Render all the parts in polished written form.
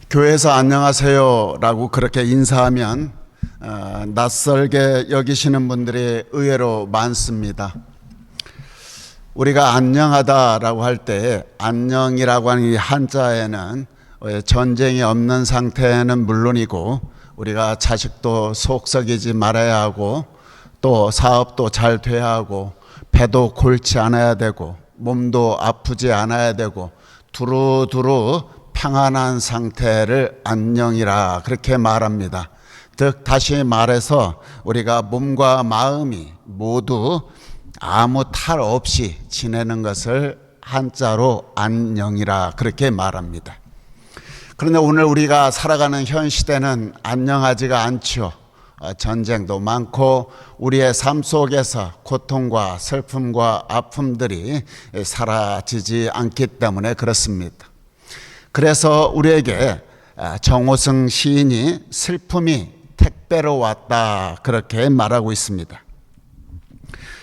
교회에서 안녕하세요 라고 그렇게 인사하면 낯설게 여기시는 분들이 의외로 많습니다. 우리가 안녕하다라고 할 때 안녕이라고 하는 이 한자에는 전쟁이 없는 상태는 물론이고 우리가 자식도 속 썩이지 말아야 하고 또 사업도 잘 돼야 하고 배도 골치 않아야 되고 몸도 아프지 않아야 되고 두루두루 평안한 상태를 안녕이라 그렇게 말합니다. 즉 다시 말해서 우리가 몸과 마음이 모두 아무 탈 없이 지내는 것을 한자로 안녕이라 그렇게 말합니다. 그런데 오늘 우리가 살아가는 현 시대는 안녕하지가 않죠. 전쟁도 많고 우리의 삶 속에서 고통과 슬픔과 아픔들이 사라지지 않기 때문에 그렇습니다. 그래서 우리에게 정호승 시인이 슬픔이 택배로 왔다 그렇게 말하고 있습니다.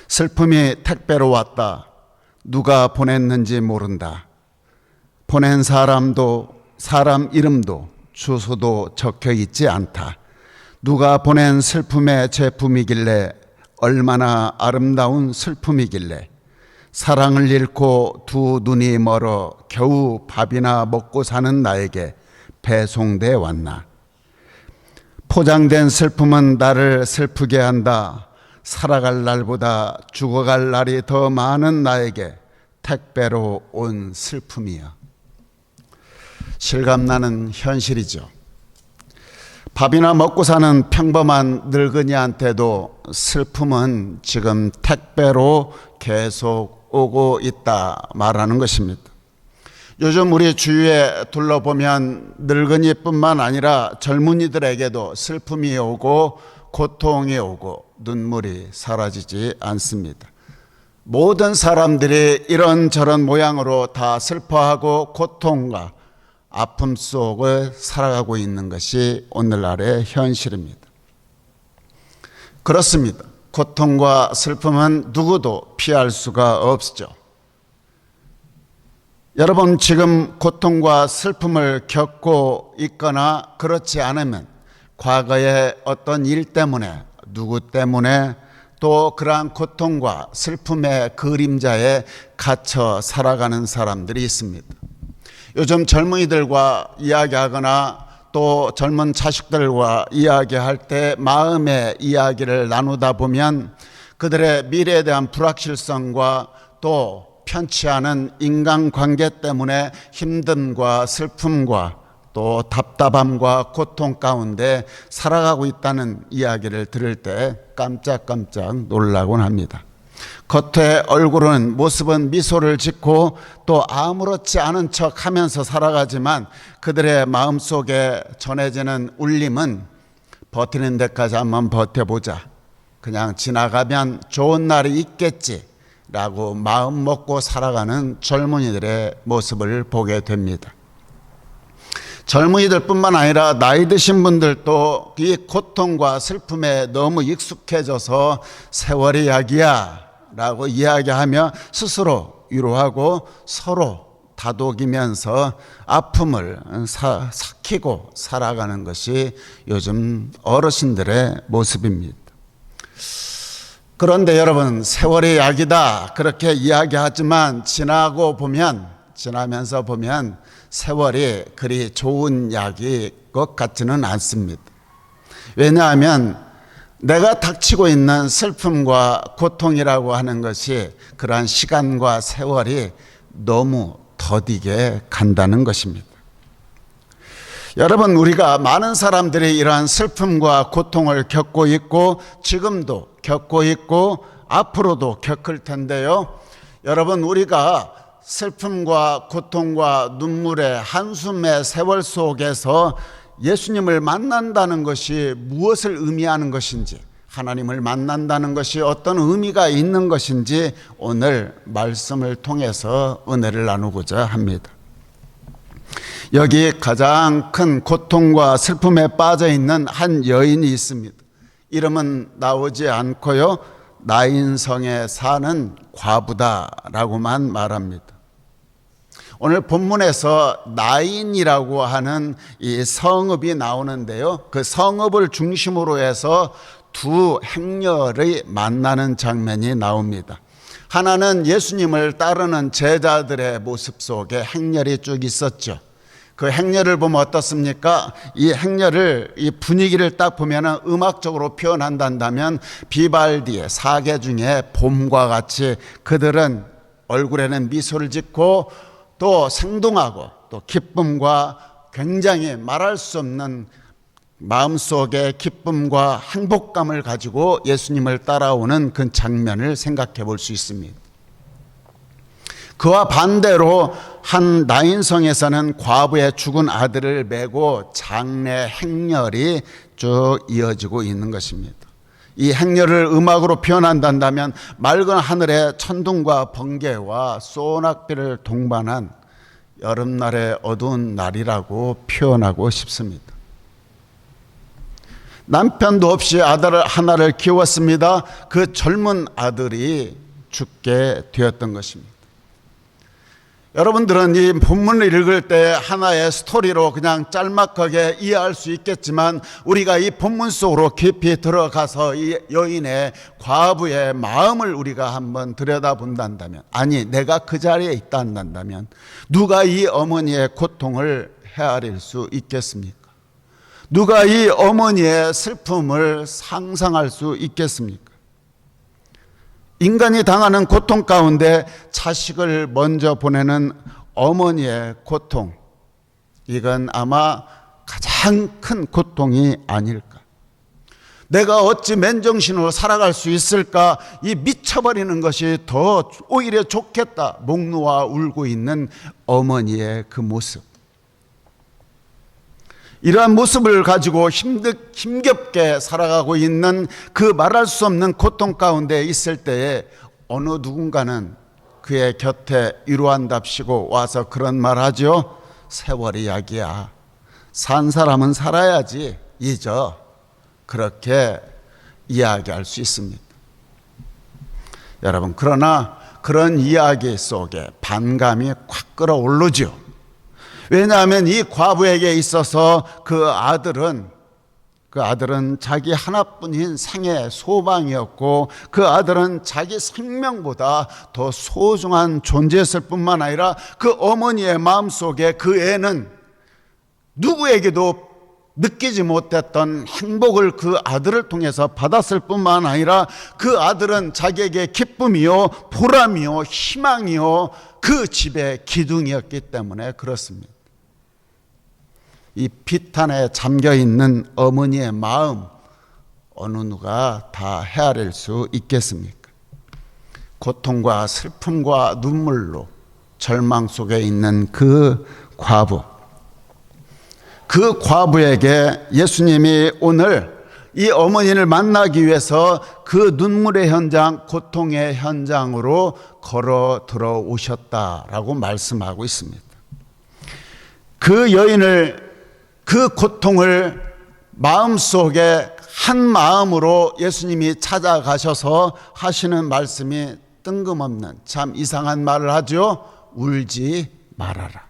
슬픔이 택배로 왔다. 누가 보냈는지 모른다. 보낸 사람도 사람 이름도 주소도 적혀 있지 않다. 누가 보낸 슬픔의 제품이길래 얼마나 아름다운 슬픔이길래 사랑을 잃고 두 눈이 멀어 겨우 밥이나 먹고 사는 나에게 배송돼 왔나. 포장된 슬픔은 나를 슬프게 한다. 살아갈 날보다 죽어갈 날이 더 많은 나에게 택배로 온 슬픔이야. 실감나는 현실이죠. 밥이나 먹고 사는 평범한 늙은이한테도 슬픔은 지금 택배로 계속 오고 있다 말하는 것입니다. 요즘 우리 주위에 둘러보면 늙은이뿐만 아니라 젊은이들에게도 슬픔이 오고 고통이 오고 눈물이 사라지지 않습니다. 모든 사람들이 이런저런 모양으로 다 슬퍼하고 고통과 아픔 속을 살아가고 있는 것이 오늘날의 현실입니다. 그렇습니다. 고통과 슬픔은 누구도 피할 수가 없죠. 여러분 지금 고통과 슬픔을 겪고 있거나 그렇지 않으면 과거의 어떤 일 때문에 누구 때문에 또 그러한 고통과 슬픔의 그림자에 갇혀 살아가는 사람들이 있습니다. 요즘 젊은이들과 이야기하거나 또 젊은 자식들과 이야기할 때 마음의 이야기를 나누다 보면 그들의 미래에 대한 불확실성과 또 편치 않은 인간관계 때문에 힘듦과 슬픔과 또 답답함과 고통 가운데 살아가고 있다는 이야기를 들을 때 깜짝깜짝 놀라곤 합니다. 겉에 얼굴은 모습은 미소를 짓고 또 아무렇지 않은 척 하면서 살아가지만 그들의 마음속에 전해지는 울림은 버티는 데까지 한번 버텨보자. 그냥 지나가면 좋은 날이 있겠지 라고 마음 먹고 살아가는 젊은이들의 모습을 보게 됩니다. 젊은이들 뿐만 아니라 나이 드신 분들도 이 고통과 슬픔에 너무 익숙해져서 세월이 약이야 라고 이야기하며 스스로 위로하고 서로 다독이면서 아픔을 삭히고 살아가는 것이 요즘 어르신들의 모습입니다. 그런데 여러분 세월이 약이다 그렇게 이야기하지만 지나면서 보면 세월이 그리 좋은 약이 것 같지는 않습니다. 왜냐하면 내가 닥치고 있는 슬픔과 고통이라고 하는 것이 그러한 시간과 세월이 너무 더디게 간다는 것입니다. 여러분 우리가 많은 사람들이 이러한 슬픔과 고통을 겪고 있고 지금도 겪고 있고 앞으로도 겪을 텐데요. 여러분 우리가 슬픔과 고통과 눈물의 한숨의 세월 속에서 예수님을 만난다는 것이 무엇을 의미하는 것인지 하나님을 만난다는 것이 어떤 의미가 있는 것인지 오늘 말씀을 통해서 은혜를 나누고자 합니다. 여기 가장 큰 고통과 슬픔에 빠져 있는 한 여인이 있습니다. 이름은 나오지 않고요. 나인성에 사는 과부다라고만 말합니다. 오늘 본문에서 나인이라고 하는 이 성읍이 나오는데요. 그 성읍을 중심으로 해서 두 행렬이 만나는 장면이 나옵니다. 하나는 예수님을 따르는 제자들의 모습 속에 행렬이 쭉 있었죠. 그 행렬을 보면 어떻습니까? 이 행렬을, 이 분위기를 딱 보면 음악적으로 표현한다면 비발디의 사계 중에 봄과 같이 그들은 얼굴에는 미소를 짓고 또 생동하고 또 기쁨과 굉장히 말할 수 없는 마음속의 기쁨과 행복감을 가지고 예수님을 따라오는 그 장면을 생각해 볼 수 있습니다. 그와 반대로 한 나인성에서는 과부의 죽은 아들을 메고 장례 행렬이 쭉 이어지고 있는 것입니다. 이 행렬을 음악으로 표현한다면 맑은 하늘의 천둥과 번개와 소낙비를 동반한 여름날의 어두운 날이라고 표현하고 싶습니다. 남편도 없이 아들 하나를 키웠습니다. 그 젊은 아들이 죽게 되었던 것입니다. 여러분들은 이 본문을 읽을 때 하나의 스토리로 그냥 짤막하게 이해할 수 있겠지만 우리가 이 본문 속으로 깊이 들어가서 이 여인의 과부의 마음을 우리가 한번 들여다본다면, 아니 내가 그 자리에 있다 한다면 누가 이 어머니의 고통을 헤아릴 수 있겠습니까? 누가 이 어머니의 슬픔을 상상할 수 있겠습니까? 인간이 당하는 고통 가운데 자식을 먼저 보내는 어머니의 고통, 이건 아마 가장 큰 고통이 아닐까. 내가 어찌 맨정신으로 살아갈 수 있을까? 이 미쳐버리는 것이 더 오히려 좋겠다. 목 놓아 울고 있는 어머니의 그 모습, 이러한 모습을 가지고 힘겹게 살아가고 있는 그 말할 수 없는 고통 가운데 있을 때에 어느 누군가는 그의 곁에 위로한답시고 와서 그런 말 하죠. 세월이 약이야. 산 사람은 살아야지 잊어. 그렇게 이야기할 수 있습니다. 여러분, 그러나 그런 이야기 속에 반감이 콱 끌어오르죠. 왜냐하면 이 과부에게 있어서 그 아들은 자기 하나뿐인 생의 소망이었고, 그 아들은 자기 생명보다 더 소중한 존재였을 뿐만 아니라 그 어머니의 마음속에 그 애는 누구에게도 느끼지 못했던 행복을 그 아들을 통해서 받았을 뿐만 아니라 그 아들은 자기에게 기쁨이요 보람이요 희망이요 그 집의 기둥이었기 때문에 그렇습니다. 이 비탄에 잠겨있는 어머니의 마음, 어느 누가 다 헤아릴 수 있겠습니까? 고통과 슬픔과 눈물로 절망 속에 있는 그 과부, 그 과부에게 예수님이 오늘 이 어머니를 만나기 위해서 그 눈물의 현장, 고통의 현장으로 걸어 들어오셨다라고 말씀하고 있습니다. 그 여인을, 그 고통을 마음속에 한 마음으로 예수님이 찾아가셔서 하시는 말씀이 뜬금없는 참 이상한 말을 하죠. 울지 말아라.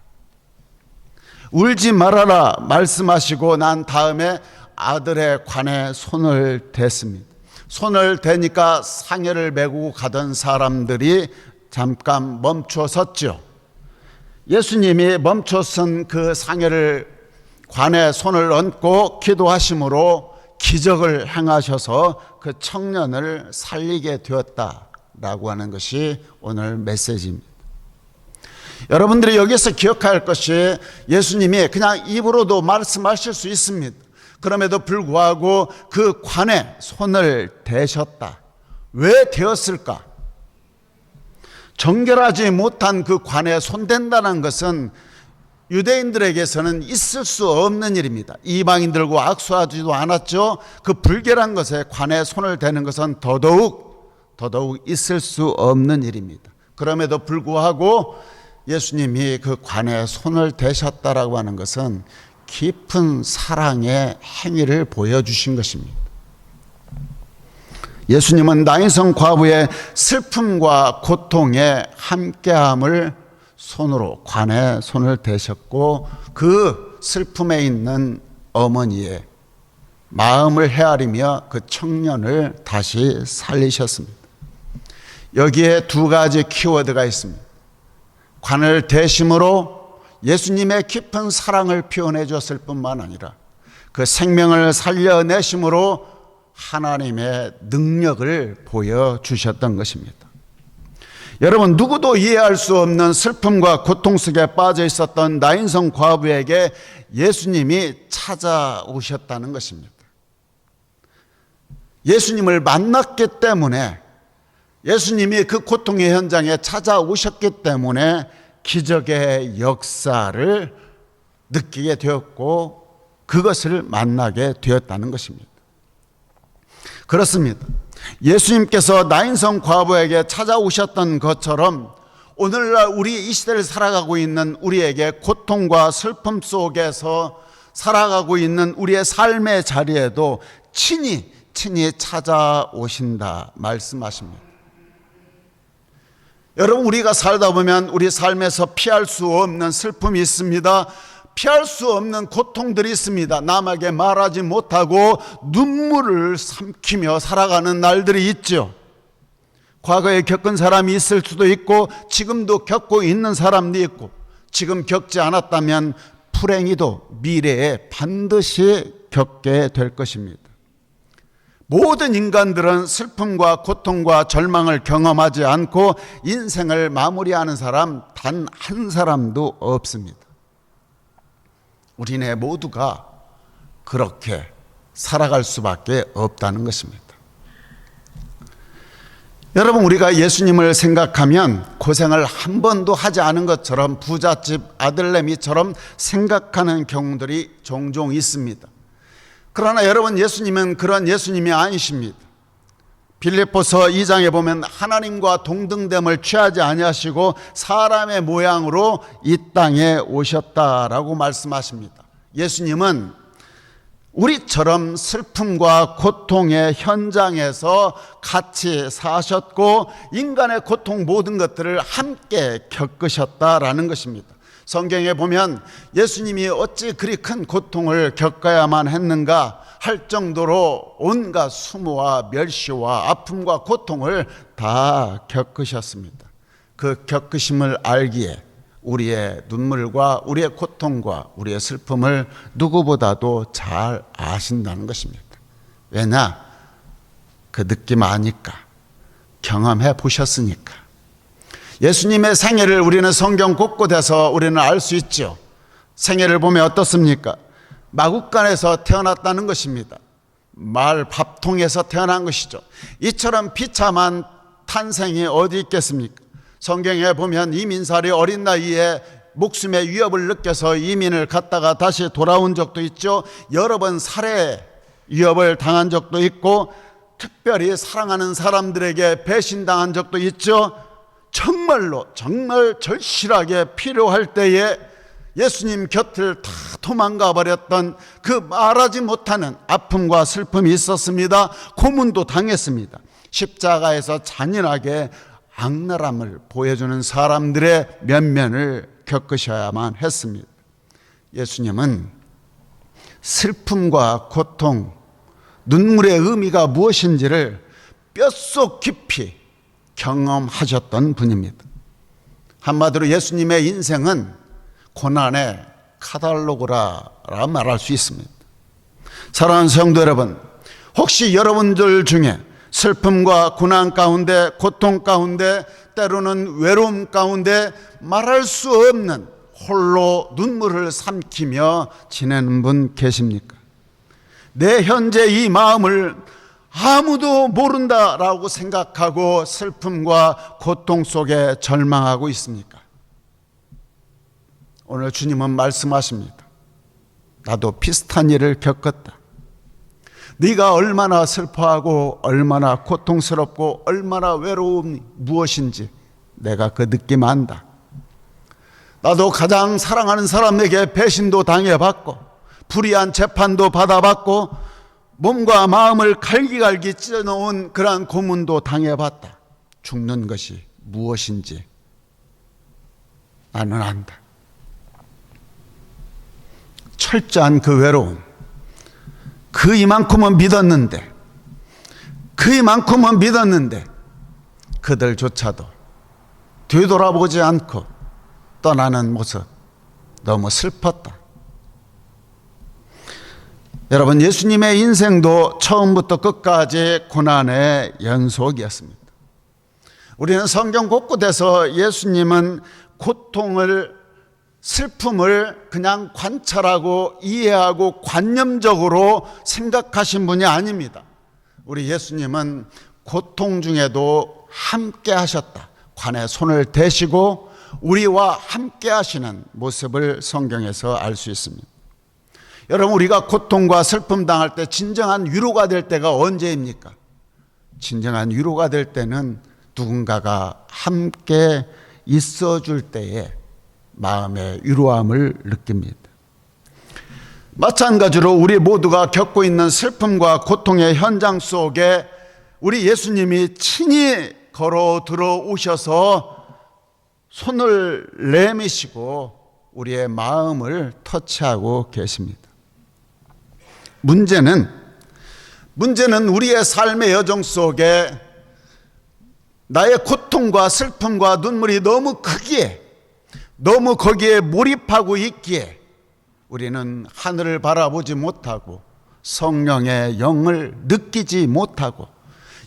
울지 말아라 말씀하시고 난 다음에 아들의 관에 손을 댔습니다. 손을 대니까 상여를 메고 가던 사람들이 잠깐 멈춰 섰죠. 예수님이 멈춰 선 그 상여를 관에 손을 얹고 기도하심으로 기적을 행하셔서 그 청년을 살리게 되었다라고 하는 것이 오늘 메시지입니다. 여러분들이 여기서 기억할 것이 예수님이 그냥 입으로도 말씀하실 수 있습니다. 그럼에도 불구하고 그 관에 손을 대셨다. 왜 대었을까? 정결하지 못한 그 관에 손댄다는 것은 유대인들에게서는 있을 수 없는 일입니다. 이방인들과 악수하지도 않았죠. 그 불결한 것에 관에 손을 대는 것은 더더욱 있을 수 없는 일입니다. 그럼에도 불구하고 예수님이 그 관에 손을 대셨다라고 하는 것은 깊은 사랑의 행위를 보여주신 것입니다. 예수님은 나인성 과부의 슬픔과 고통에 함께함을 손으로 관에 손을 대셨고 그 슬픔에 있는 어머니의 마음을 헤아리며 그 청년을 다시 살리셨습니다. 여기에 두 가지 키워드가 있습니다. 관을 대심으로 예수님의 깊은 사랑을 표현해 줬을 뿐만 아니라 그 생명을 살려내심으로 하나님의 능력을 보여주셨던 것입니다. 여러분, 누구도 이해할 수 없는 슬픔과 고통 속에 빠져 있었던 나인성 과부에게 예수님이 찾아오셨다는 것입니다. 예수님을 만났기 때문에, 예수님이 그 고통의 현장에 찾아오셨기 때문에 기적의 역사를 느끼게 되었고 그것을 만나게 되었다는 것입니다. 그렇습니다. 예수님께서 나인성 과부에게 찾아오셨던 것처럼 오늘날 우리 이 시대를 살아가고 있는 우리에게 고통과 슬픔 속에서 살아가고 있는 우리의 삶의 자리에도 친히 찾아오신다 말씀하십니다. 여러분, 우리가 살다 보면 우리 삶에서 피할 수 없는 슬픔이 있습니다. 피할 수 없는 고통들이 있습니다. 남에게 말하지 못하고 눈물을 삼키며 살아가는 날들이 있죠. 과거에 겪은 사람이 있을 수도 있고 지금도 겪고 있는 사람도 있고, 지금 겪지 않았다면 불행히도 미래에 반드시 겪게 될 것입니다. 모든 인간들은 슬픔과 고통과 절망을 경험하지 않고 인생을 마무리하는 사람 단 한 사람도 없습니다. 우리네 모두가 그렇게 살아갈 수밖에 없다는 것입니다. 여러분, 우리가 예수님을 생각하면 고생을 한 번도 하지 않은 것처럼 부잣집 아들내미처럼 생각하는 경우들이 종종 있습니다. 그러나 여러분, 예수님은 그런 예수님이 아니십니다. 빌립보서 2장에 보면 하나님과 동등됨을 취하지 아니하시고 사람의 모양으로 이 땅에 오셨다라고 말씀하십니다. 예수님은 우리처럼 슬픔과 고통의 현장에서 같이 사셨고 인간의 고통 모든 것들을 함께 겪으셨다라는 것입니다. 성경에 보면 예수님이 어찌 그리 큰 고통을 겪어야만 했는가 할 정도로 온갖 수모와 멸시와 아픔과 고통을 다 겪으셨습니다. 그 겪으심을 알기에 우리의 눈물과 우리의 고통과 우리의 슬픔을 누구보다도 잘 아신다는 것입니다. 왜냐? 그 느낌 아니까, 경험해 보셨으니까. 예수님의 생애를 우리는 성경 곳곳에서 우리는 알 수 있죠. 생애를 보면 어떻습니까? 마구간에서 태어났다는 것입니다. 말 밥통에서 태어난 것이죠. 이처럼 비참한 탄생이 어디 있겠습니까? 성경에 보면 이민살이 어린 나이에 목숨의 위협을 느껴서 이민을 갔다가 다시 돌아온 적도 있죠. 여러 번 살해 위협을 당한 적도 있고 특별히 사랑하는 사람들에게 배신당한 적도 있죠. 정말로 정말 절실하게 필요할 때에 예수님 곁을 다 도망가 버렸던 그 말하지 못하는 아픔과 슬픔이 있었습니다. 고문도 당했습니다. 십자가에서 잔인하게 악랄함을 보여주는 사람들의 면면을 겪으셔야만 했습니다. 예수님은 슬픔과 고통, 눈물의 의미가 무엇인지를 뼛속 깊이 경험하셨던 분입니다. 한마디로 예수님의 인생은 고난의 카탈로그라 말할 수 있습니다. 사랑하는 성도 여러분, 혹시 여러분들 중에 슬픔과 고난 가운데, 고통 가운데, 때로는 외로움 가운데 말할 수 없는 홀로 눈물을 삼키며 지내는 분 계십니까? 내 현재 이 마음을 아무도 모른다라고 생각하고 슬픔과 고통 속에 절망하고 있습니까? 오늘 주님은 말씀하십니다. 나도 비슷한 일을 겪었다. 네가 얼마나 슬퍼하고 얼마나 고통스럽고 얼마나 외로움이 무엇인지 내가 그 느낌 안다. 나도 가장 사랑하는 사람에게 배신도 당해봤고 불의한 재판도 받아봤고 몸과 마음을 갈기갈기 찢어놓은 그러한 고문도 당해봤다. 죽는 것이 무엇인지 나는 안다. 철저한 그 외로움, 이만큼은 믿었는데 그들조차도 뒤돌아보지 않고 떠나는 모습, 너무 슬펐다. 여러분, 예수님의 인생도 처음부터 끝까지 고난의 연속이었습니다. 우리는 성경 곳곳에서 예수님은 고통을, 슬픔을 그냥 관찰하고 이해하고 관념적으로 생각하신 분이 아닙니다. 우리 예수님은 고통 중에도 함께 하셨다. 관에 손을 대시고 우리와 함께 하시는 모습을 성경에서 알 수 있습니다. 여러분, 우리가 고통과 슬픔 당할 때 진정한 위로가 될 때가 언제입니까? 진정한 위로가 될 때는 누군가가 함께 있어 줄 때에 마음의 위로함을 느낍니다. 마찬가지로 우리 모두가 겪고 있는 슬픔과 고통의 현장 속에 우리 예수님이 친히 걸어 들어오셔서 손을 내미시고 우리의 마음을 터치하고 계십니다. 문제는 우리의 삶의 여정 속에 나의 고통과 슬픔과 눈물이 너무 크기에, 너무 거기에 몰입하고 있기에 우리는 하늘을 바라보지 못하고 성령의 영을 느끼지 못하고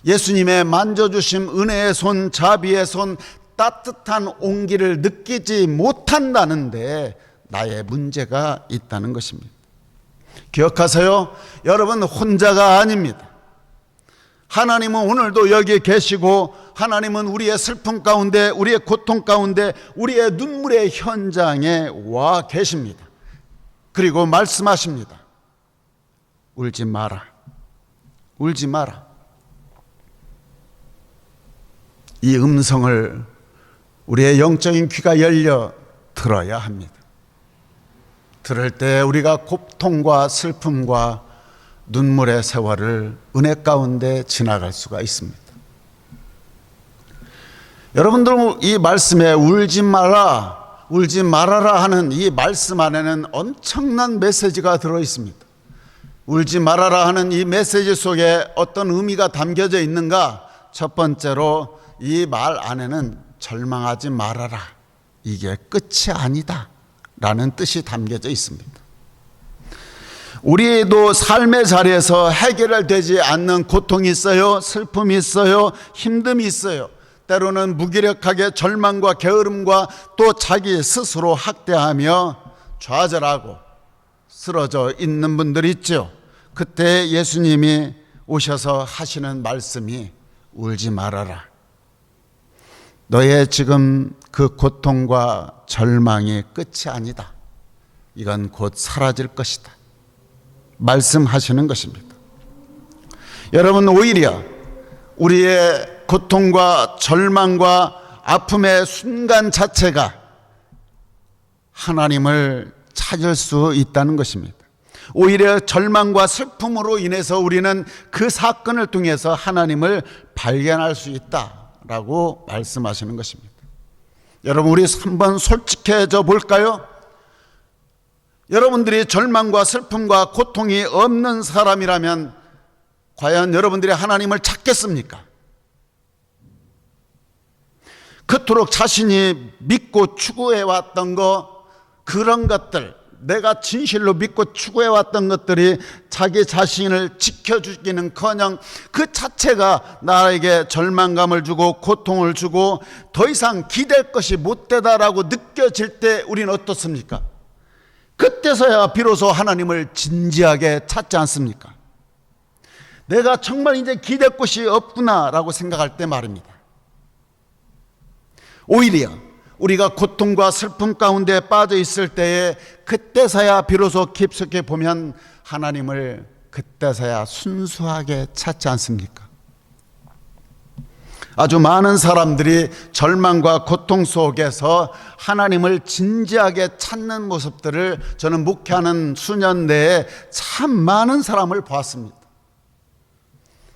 예수님의 만져주심, 은혜의 손, 자비의 손, 따뜻한 온기를 느끼지 못한다는데 나의 문제가 있다는 것입니다. 기억하세요. 여러분, 혼자가 아닙니다. 하나님은 오늘도 여기 계시고 하나님은 우리의 슬픔 가운데, 우리의 고통 가운데, 우리의 눈물의 현장에 와 계십니다. 그리고 말씀하십니다. 울지 마라. 울지 마라. 이 음성을 우리의 영적인 귀가 열려 들어야 합니다. 들을 때 우리가 고통과 슬픔과 눈물의 세월을 은혜 가운데 지나갈 수가 있습니다. 여러분들, 이 말씀에 울지 마라, 울지 말아라 하는 이 말씀 안에는 엄청난 메시지가 들어 있습니다. 울지 말아라 하는 이 메시지 속에 어떤 의미가 담겨져 있는가? 첫 번째로 이 말 안에는 절망하지 말아라, 이게 끝이 아니다 라는 뜻이 담겨져 있습니다. 우리도 삶의 자리에서 해결되지 않는 고통이 있어요. 슬픔이 있어요. 힘듦이 있어요. 때로는 무기력하게 절망과 게으름과 또 자기 스스로 학대하며 좌절하고 쓰러져 있는 분들이 있죠. 그때 예수님이 오셔서 하시는 말씀이 울지 말아라. 너의 지금 그 고통과 절망이 끝이 아니다. 이건 곧 사라질 것이다. 말씀하시는 것입니다. 여러분, 오히려 우리의 고통과 절망과 아픔의 순간 자체가 하나님을 찾을 수 있다는 것입니다. 오히려 절망과 슬픔으로 인해서 우리는 그 사건을 통해서 하나님을 발견할 수 있다라고 말씀하시는 것입니다. 여러분, 우리 한번 솔직해져 볼까요? 여러분들이 절망과 슬픔과 고통이 없는 사람이라면 과연 여러분들이 하나님을 찾겠습니까? 그토록 자신이 믿고 추구해왔던 그런 것들, 내가 진실로 믿고 추구해왔던 것들이 자기 자신을 지켜주기는커녕 그 자체가 나에게 절망감을 주고 고통을 주고 더 이상 기댈 것이 못 되다라고 느껴질 때 우리는 어떻습니까? 그때서야 비로소 하나님을 진지하게 찾지 않습니까? 내가 정말 이제 기댈 곳이 없구나라고 생각할 때 말입니다. 오히려 우리가 고통과 슬픔 가운데 빠져 있을 때에 그때서야 비로소 깊숙이 보면 하나님을 그때서야 순수하게 찾지 않습니까? 아주 많은 사람들이 절망과 고통 속에서 하나님을 진지하게 찾는 모습들을 저는 목회하는 수년 내에 참 많은 사람을 보았습니다.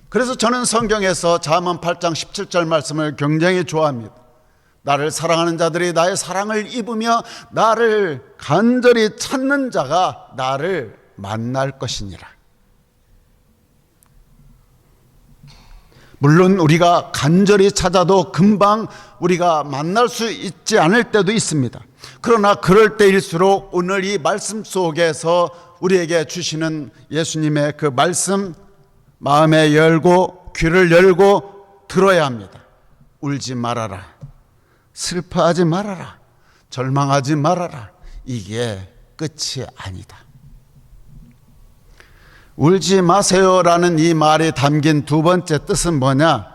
그래서 저는 성경에서 잠언 8장 17절 말씀을 굉장히 좋아합니다. 나를 사랑하는 자들이 나의 사랑을 입으며 나를 간절히 찾는 자가 나를 만날 것이니라. 물론 우리가 간절히 찾아도 금방 우리가 만날 수 있지 않을 때도 있습니다. 그러나 그럴 때일수록 오늘 이 말씀 속에서 우리에게 주시는 예수님의 그 말씀, 마음에 열고 귀를 열고 들어야 합니다. 울지 말아라, 슬퍼하지 말아라, 절망하지 말아라. 이게 끝이 아니다. 울지 마세요라는 이 말이 담긴 두 번째 뜻은 뭐냐?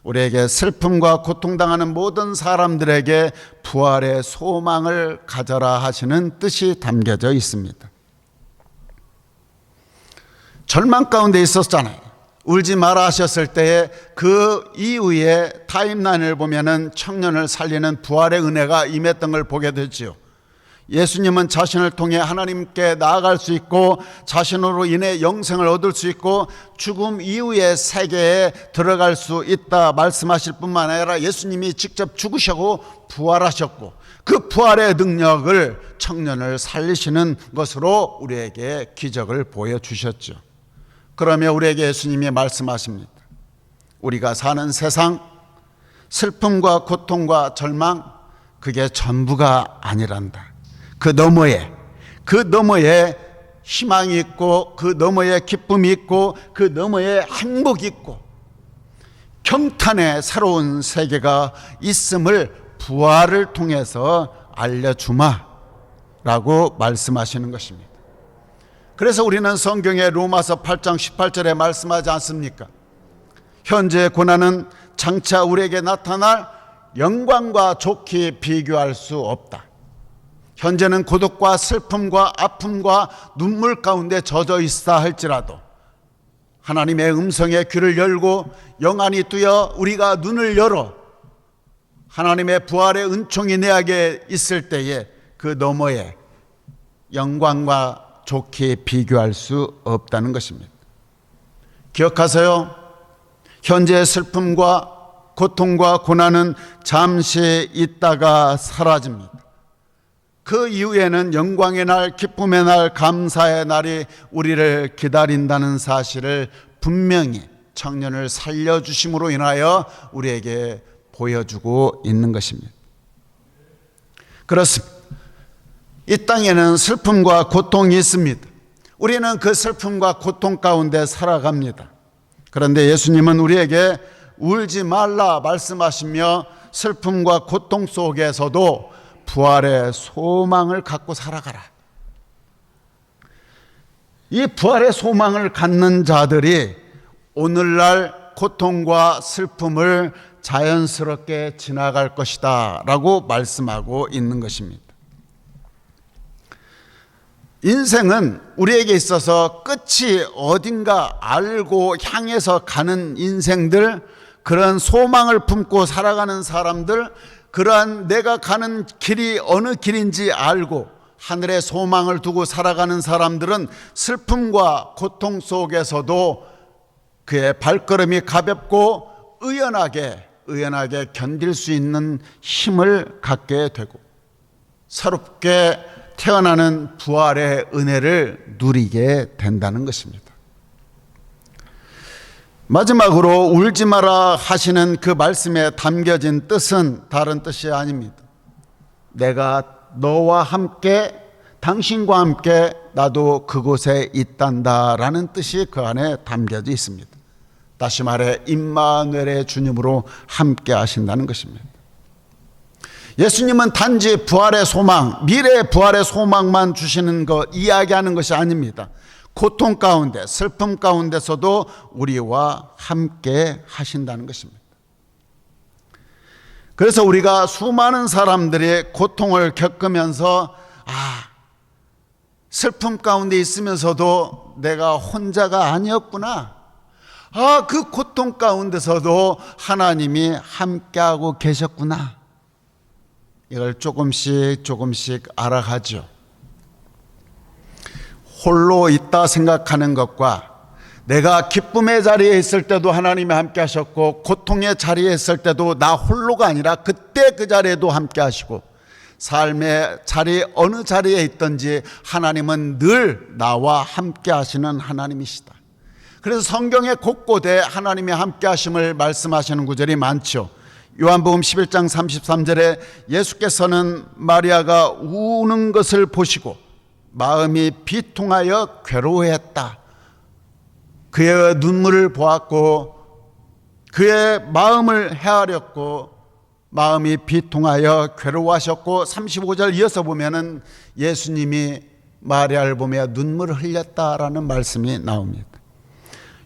우리에게 슬픔과 고통당하는 모든 사람들에게 부활의 소망을 가져라 하시는 뜻이 담겨져 있습니다. 절망 가운데 있었잖아요. 울지 마라 하셨을 때에 그 이후에 타임라인을 보면은 청년을 살리는 부활의 은혜가 임했던 걸 보게 되지요. 예수님은 자신을 통해 하나님께 나아갈 수 있고 자신으로 인해 영생을 얻을 수 있고 죽음 이후의 세계에 들어갈 수 있다 말씀하실 뿐만 아니라 예수님이 직접 죽으시고 부활하셨고 그 부활의 능력을 청년을 살리시는 것으로 우리에게 기적을 보여주셨죠. 그러면 우리에게 예수님이 말씀하십니다. 우리가 사는 세상 슬픔과 고통과 절망 그게 전부가 아니란다. 그 너머에 희망이 있고 그 너머에 기쁨이 있고 그 너머에 행복이 있고 경탄의 새로운 세계가 있음을 부활을 통해서 알려주마 라고 말씀하시는 것입니다. 그래서 우리는 성경의 로마서 8장 18절에 말씀하지 않습니까? 현재의 고난은 장차 우리에게 나타날 영광과 좋게 비교할 수 없다. 현재는 고독과 슬픔과 아픔과 눈물 가운데 젖어 있다 할지라도 하나님의 음성에 귀를 열고 영안이 뜨여 우리가 눈을 열어 하나님의 부활의 은총이 내 안에 있을 때에 그 너머에 영광과 좋게 비교할 수 없다는 것입니다. 기억하세요. 현재의 슬픔과 고통과 고난은 잠시 있다가 사라집니다. 그 이후에는 영광의 날, 기쁨의 날, 감사의 날이 우리를 기다린다는 사실을 분명히 청년을 살려주심으로 인하여 우리에게 보여주고 있는 것입니다. 그렇습니다. 이 땅에는 슬픔과 고통이 있습니다. 우리는 그 슬픔과 고통 가운데 살아갑니다. 그런데 예수님은 우리에게 울지 말라 말씀하시며 슬픔과 고통 속에서도 부활의 소망을 갖고 살아가라. 이 부활의 소망을 갖는 자들이 오늘날 고통과 슬픔을 자연스럽게 지나갈 것이다 라고 말씀하고 있는 것입니다. 인생은 우리에게 있어서 끝이 어딘가 알고 향해서 가는 인생들, 그런 소망을 품고 살아가는 사람들, 그러한 내가 가는 길이 어느 길인지 알고 하늘에 소망을 두고 살아가는 사람들은 슬픔과 고통 속에서도 그의 발걸음이 가볍고 의연하게 견딜 수 있는 힘을 갖게 되고 새롭게 태어나는 부활의 은혜를 누리게 된다는 것입니다. 마지막으로 울지 마라 하시는 그 말씀에 담겨진 뜻은 다른 뜻이 아닙니다. 내가 너와 함께 당신과 함께 나도 그곳에 있단다라는 뜻이 그 안에 담겨져 있습니다. 다시 말해 임마누엘의 주님으로 함께 하신다는 것입니다. 예수님은 단지 부활의 소망, 미래의 부활의 소망만 주시는 것, 이야기하는 것이 아닙니다. 고통 가운데, 슬픔 가운데서도 우리와 함께 하신다는 것입니다. 그래서 우리가 수많은 사람들이 고통을 겪으면서 슬픔 가운데 있으면서도 내가 혼자가 아니었구나. 그 고통 가운데서도 하나님이 함께하고 계셨구나. 이걸 조금씩 알아가죠. 홀로 있다 생각하는 것과 내가 기쁨의 자리에 있을 때도 하나님이 함께 하셨고, 고통의 자리에 있을 때도 나 홀로가 아니라 그때 그 자리에도 함께 하시고, 삶의 자리 어느 자리에 있든지 하나님은 늘 나와 함께 하시는 하나님이시다. 그래서 성경의 곳곳에 하나님이 함께 하심을 말씀하시는 구절이 많죠. 요한복음 11장 33절에 예수께서는 마리아가 우는 것을 보시고 마음이 비통하여 괴로워했다. 그의 눈물을 보았고 그의 마음을 헤아렸고 마음이 비통하여 괴로워하셨고, 35절 이어서 보면은 예수님이 마리아를 보며 눈물을 흘렸다라는 말씀이 나옵니다.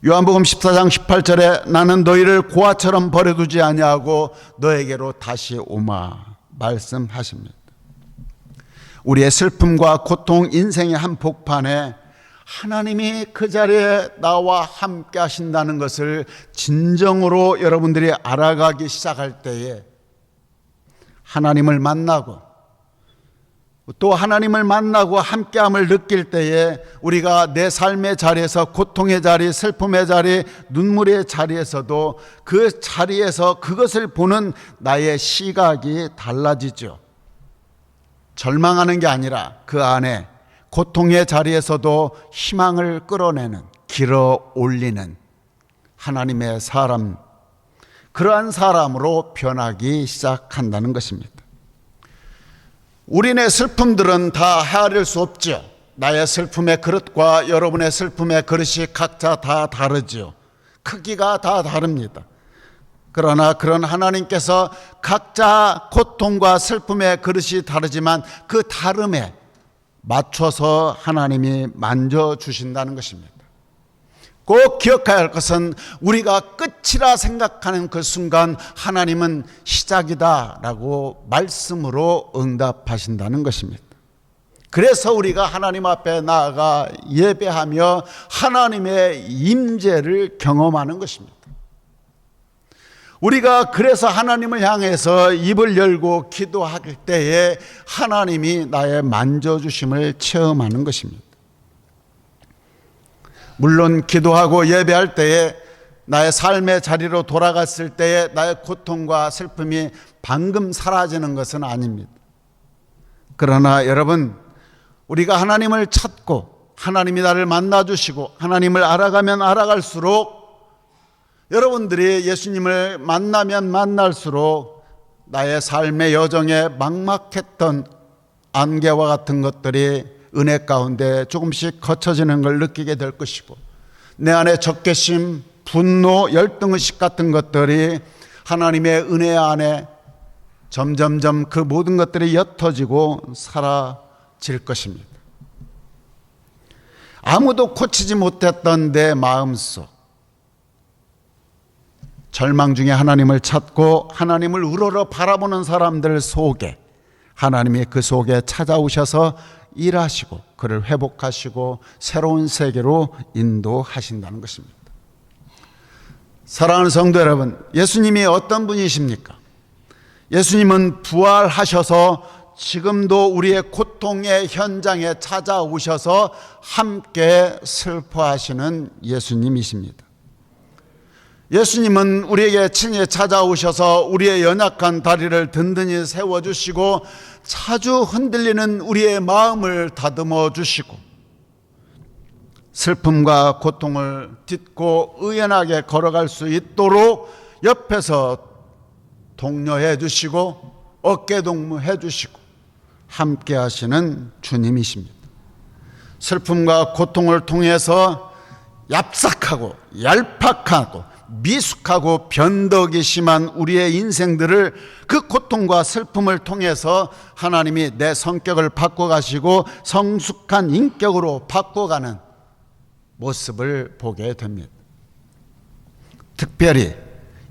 요한복음 14장 18절에 나는 너희를 고아처럼 버려두지 아니하고 너에게로 다시 오마 말씀하십니다. 우리의 슬픔과 고통, 인생의 한복판에 하나님이 그 자리에 나와 함께 하신다는 것을 진정으로 여러분들이 알아가기 시작할 때에 하나님을 만나고 또 하나님을 만나고 함께함을 느낄 때에 우리가 내 삶의 자리에서, 고통의 자리, 슬픔의 자리, 눈물의 자리에서도 그 자리에서 그것을 보는 나의 시각이 달라지죠. 절망하는 게 아니라 그 안에 고통의 자리에서도 희망을 끌어내는, 길어 올리는 하나님의 사람, 그러한 사람으로 변하기 시작한다는 것입니다. 우리네 슬픔들은 다 헤아릴 수 없죠. 나의 슬픔의 그릇과 여러분의 슬픔의 그릇이 각자 다 다르죠. 크기가 다 다릅니다. 그러나 그런 하나님께서 각자 고통과 슬픔의 그릇이 다르지만 그 다름에 맞춰서 하나님이 만져주신다는 것입니다. 꼭 기억해야 할 것은 우리가 끝이라 생각하는 그 순간 하나님은 시작이다라고 말씀으로 응답하신다는 것입니다. 그래서 우리가 하나님 앞에 나아가 예배하며 하나님의 임재를 경험하는 것입니다. 우리가 그래서 하나님을 향해서 입을 열고 기도할 때에 하나님이 나의 만져주심을 체험하는 것입니다. 물론 기도하고 예배할 때에 나의 삶의 자리로 돌아갔을 때에 나의 고통과 슬픔이 방금 사라지는 것은 아닙니다. 그러나 여러분, 우리가 하나님을 찾고 하나님이 나를 만나주시고 하나님을 알아가면 알아갈수록, 여러분들이 예수님을 만나면 만날수록 나의 삶의 여정에 막막했던 안개와 같은 것들이 은혜 가운데 조금씩 거쳐지는 걸 느끼게 될 것이고, 내 안에 적개심, 분노, 열등의식 같은 것들이 하나님의 은혜 안에 점점점 그 모든 것들이 옅어지고 사라질 것입니다. 아무도 고치지 못했던 내 마음속, 절망 중에 하나님을 찾고 하나님을 우러러 바라보는 사람들 속에 하나님이 그 속에 찾아오셔서 일하시고 그를 회복하시고 새로운 세계로 인도하신다는 것입니다. 사랑하는 성도 여러분, 예수님이 어떤 분이십니까? 예수님은 부활하셔서 지금도 우리의 고통의 현장에 찾아오셔서 함께 슬퍼하시는 예수님이십니다. 예수님은 우리에게 친히 찾아오셔서 우리의 연약한 다리를 든든히 세워주시고 자주 흔들리는 우리의 마음을 다듬어 주시고 슬픔과 고통을 딛고 의연하게 걸어갈 수 있도록 옆에서 독려해 주시고 어깨동무해 주시고 함께 하시는 주님이십니다. 슬픔과 고통을 통해서 얍삭하고 얄팍하고 미숙하고 변덕이 심한 우리의 인생들을 그 고통과 슬픔을 통해서 하나님이 내 성격을 바꿔가시고 성숙한 인격으로 바꿔가는 모습을 보게 됩니다. 특별히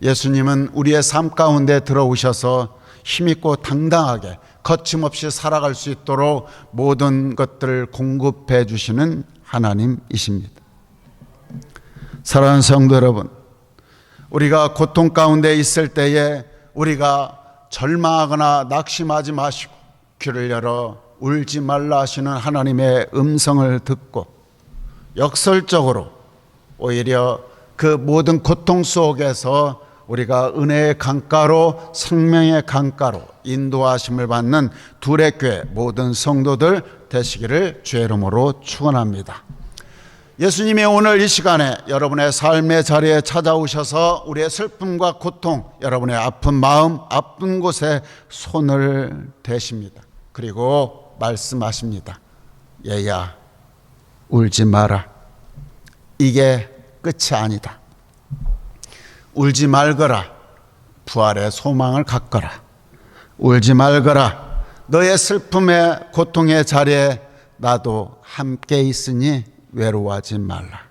예수님은 우리의 삶 가운데 들어오셔서 힘있고 당당하게 거침없이 살아갈 수 있도록 모든 것들을 공급해 주시는 하나님이십니다. 사랑하는 성도 여러분, 우리가 고통 가운데 있을 때에 우리가 절망하거나 낙심하지 마시고 귀를 열어 울지 말라 하시는 하나님의 음성을 듣고 역설적으로 오히려 그 모든 고통 속에서 우리가 은혜의 강가로 생명의 강가로 인도하심을 받는 두레교회 모든 성도들 되시기를 주의 이름으로 축원합니다. 예수님이 오늘 이 시간에 여러분의 삶의 자리에 찾아오셔서 우리의 슬픔과 고통, 여러분의 아픈 마음, 아픈 곳에 손을 대십니다. 그리고 말씀하십니다. 얘야, 울지 마라. 이게 끝이 아니다. 울지 말거라. 부활의 소망을 갖거라. 울지 말거라. 너의 슬픔의 고통의 자리에 나도 함께 있으니 외로워하지 말라.